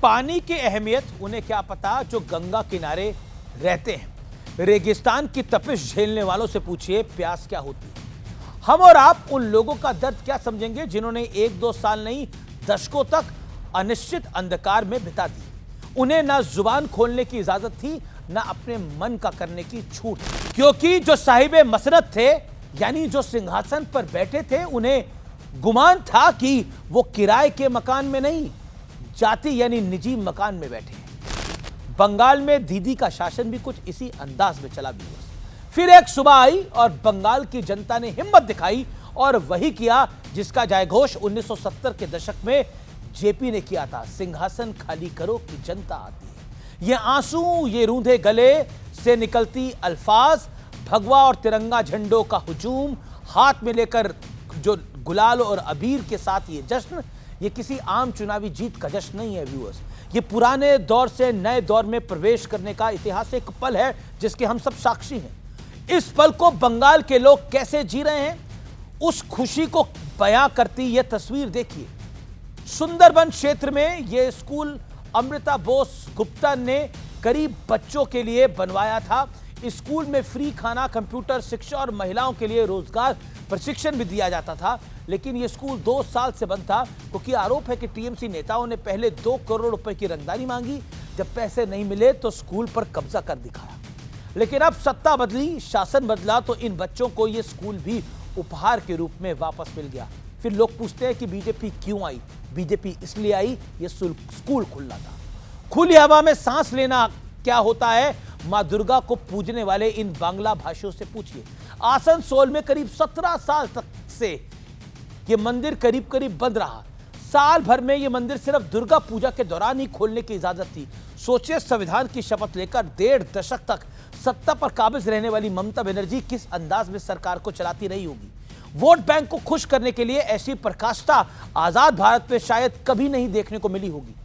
पानी की अहमियत उन्हें क्या पता जो गंगा किनारे रहते हैं। रेगिस्तान की तपिश झेलने वालों से पूछिए प्यास क्या होती है। हम और आप उन लोगों का दर्द क्या समझेंगे जिन्होंने 1-2 साल नहीं दशकों तक अनिश्चित अंधकार में बिता दी। उन्हें ना जुबान खोलने की इजाजत थी, ना अपने मन का करने की छूट, क्योंकि जो साहिबे मसरत थे यानी जो सिंहासन पर बैठे थे, उन्हें गुमान था कि वो किराए के मकान में नहीं, जाति यानी निजी मकान में बैठे हैं। बंगाल में दीदी का शासन भी कुछ इसी अंदाज में चला भी। फिर एक सुबह आई और बंगाल की जनता ने हिम्मत दिखाई और वही किया जिसका जयघोष 1970 के दशक में जेपी ने किया था। सिंहासन खाली करो कि जनता आती है। ये आंसू, ये रूंधे गले से निकलती अल्फाज, भगवा और तिरंगा झंडों का हुजूम, हाथ में लेकर जो गुलाल और अबीर के साथ ये जश्न, ये किसी आम चुनावी जीत का जश्न नहीं है व्यूअर्स। ये पुराने दौर से नए दौर में प्रवेश करने का ऐतिहासिक पल है जिसके हम सब साक्षी हैं। इस पल को बंगाल के लोग कैसे जी रहे हैं, उस खुशी को बयां करती यह तस्वीर देखिए। सुंदरबन क्षेत्र में यह स्कूल अमृता बोस गुप्ता ने गरीब बच्चों के लिए बनवाया था। स्कूल में फ्री खाना, कंप्यूटर शिक्षा और महिलाओं के लिए रोजगार प्रशिक्षण भी दिया जाता था। लेकिन यह स्कूल 2 साल से बंद था क्योंकि आरोप है कि टीएमसी नेताओं ने पहले 2 करोड़ रुपए की रंगदारी मांगी। जब पैसे नहीं मिले तो स्कूल पर कब्जा कर दिखाया। लेकिन अब सत्ता बदली, शासन बदला तो इन बच्चों को यह स्कूल भी उपहार के रूप में वापस मिल गया। फिर लोग पूछते हैं कि बीजेपी क्यों आई। बीजेपी इसलिए आई, यह स्कूल खुलना था। खुली हवा में सांस लेना क्या होता है, मां दुर्गा को पूजने वाले इन बांग्ला भाषियों से पूछिए। आसनसोल में करीब 17 साल तक से यह मंदिर करीब करीब बंद रहा। साल भर में यह मंदिर सिर्फ दुर्गा पूजा के दौरान ही खोलने की इजाजत थी। सोचिए, संविधान की शपथ लेकर 1.5 दशक तक सत्ता पर काबिज रहने वाली ममता बनर्जी किस अंदाज में सरकार को चलाती रही होगी। वोट बैंक को खुश करने के लिए ऐसी प्रकाष्ठा आजाद भारत में शायद कभी नहीं देखने को मिली होगी।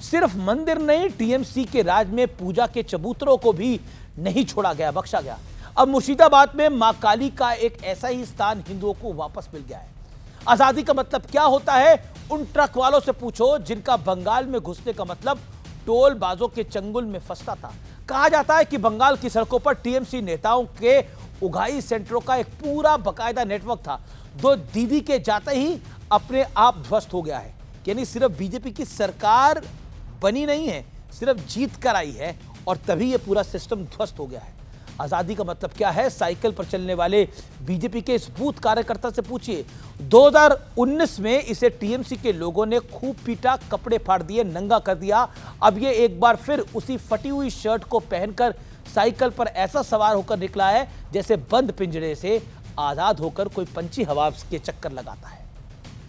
सिर्फ मंदिर नहीं, टीएमसी के राज में पूजा के चबूतरों को भी नहीं छोड़ा गया, बख्शा गया। अब मुर्शिदाबाद में मां काली का एक ऐसा ही स्थान हिंदुओं को वापस मिल गया है। आजादी का मतलब क्या होता है, उन ट्रक वालों से पूछो जिनका बंगाल में घुसने का मतलब टोल बाजों के चंगुल में फंसता था। कहा जाता है कि बंगाल की सड़कों पर टीएमसी नेताओं के उगाई सेंटरों का एक पूरा बकायदा नेटवर्क था। दो दीदी के जाते ही अपने आप ध्वस्त हो गया है। यानी सिर्फ बीजेपी की सरकार बनी नहीं है, सिर्फ जीत कर आई है और तभी यह पूरा सिस्टम ध्वस्त हो गया है। आजादी का मतलब क्या है, साइकिल पर चलने वाले बीजेपी के इस बूथ कार्यकर्ता से पूछिए। 2019 में इसे टीएमसी के लोगों ने खूब पीटा, कपड़े फाड़ दिए, नंगा कर दिया। अब ये एक बार फिर उसी फटी हुई शर्ट को पहनकर साइकिल पर ऐसा सवार होकर निकला है जैसे बंद पिंजरे से आजाद होकर कोई पंछी हवा के चक्कर लगाता है।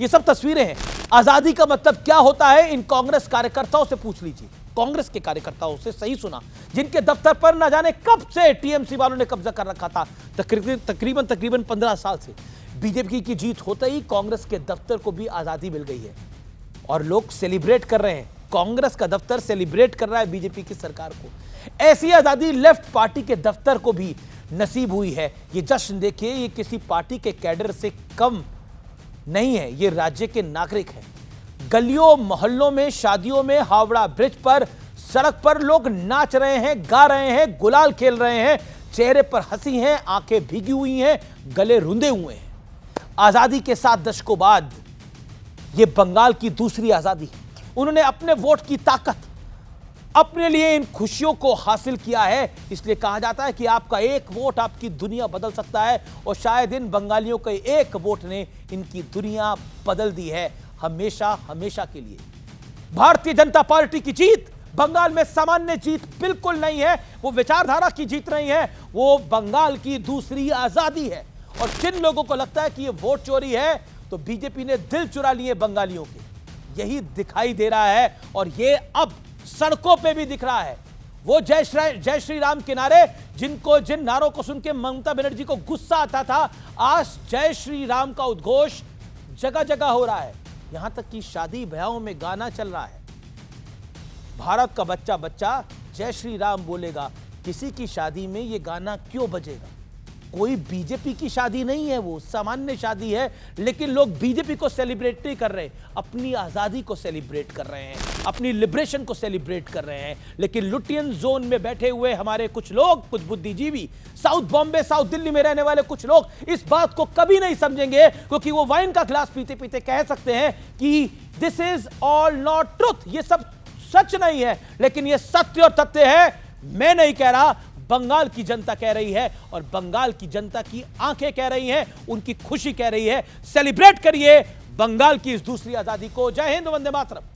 ये सब तस्वीरें हैं। आजादी का मतलब क्या होता है, इन कांग्रेस कार्यकर्ताओं से पूछ लीजिए। कांग्रेस के कार्यकर्ताओं से, सही सुना, जिनके दफ्तर पर न जाने कब से टीएमसी वालों ने कब्जा कर रखा था, तकरीबन 15 साल से। बीजेपी की जीत होते ही कांग्रेस के दफ्तर को भी आजादी मिल गई है और लोग सेलिब्रेट कर रहे हैं। कांग्रेस का दफ्तर सेलिब्रेट कर रहा है बीजेपी की सरकार को। ऐसी आजादी लेफ्ट पार्टी के दफ्तर को भी नसीब हुई है। ये जश्न देखिए, ये किसी पार्टी के कैडर से कम नहीं है, ये राज्य के नागरिक हैं। गलियों मोहल्लों में, शादियों में, हावड़ा ब्रिज पर, सड़क पर लोग नाच रहे हैं, गा रहे हैं, गुलाल खेल रहे हैं। चेहरे पर हंसी है, आंखें भीगी हुई हैं, गले रुंधे हुए हैं। आजादी के 7 दशकों बाद यह बंगाल की दूसरी आजादी। उन्होंने अपने वोट की ताकत अपने लिए इन खुशियों को हासिल किया है। इसलिए कहा जाता है कि आपका एक वोट आपकी दुनिया बदल सकता है और शायद इन बंगालियों के एक वोट ने इनकी दुनिया बदल दी है, हमेशा हमेशा के लिए। भारतीय जनता पार्टी की जीत बंगाल में सामान्य जीत बिल्कुल नहीं है, वो विचारधारा की जीत नहीं है, वो बंगाल की दूसरी आजादी है। और जिन लोगों को लगता है कि ये वोट चोरी है, तो बीजेपी ने दिल चुरा लिए बंगालियों के, यही दिखाई दे रहा है और ये अब सड़कों पे भी दिख रहा है। वो जय श्री राम के नारे, जिन नारों को सुन के ममता बनर्जी को गुस्सा आता था, आज जय श्री राम का उद्घोष जगह जगह हो रहा है। यहां तक कि शादी ब्याहों में गाना चल रहा है। भारत का बच्चा बच्चा जय श्री राम बोलेगा, किसी की शादी में यह गाना क्यों बजेगा? कोई बीजेपी की शादी नहीं है, वो सामान्य शादी है, लेकिन लोग बीजेपी को सेलिब्रेट नहीं कर रहे, अपनी आजादी को सेलिब्रेट कर रहे हैं, अपनी लिबरेशन को सेलिब्रेट कर रहे हैं। लेकिन लुटियन जोन में बैठे हुए हमारे कुछ लोग, कुछ बुद्धिजीवी, साउथ बॉम्बे, साउथ दिल्ली में रहने वाले कुछ लोग इस बात को कभी नहीं समझेंगे, क्योंकि वो वाइन का ग्लास पीते पीते कह सकते हैं कि this is all not truth, ये सब सच नहीं है। लेकिन ये सत्य और तथ्य है, मैं नहीं कह रहा, बंगाल की जनता कह रही है, और बंगाल की जनता की आंखें कह रही हैं, उनकी खुशी कह रही है। सेलिब्रेट करिए बंगाल की इस दूसरी आजादी को। जय हिंद, वंदे मातरम।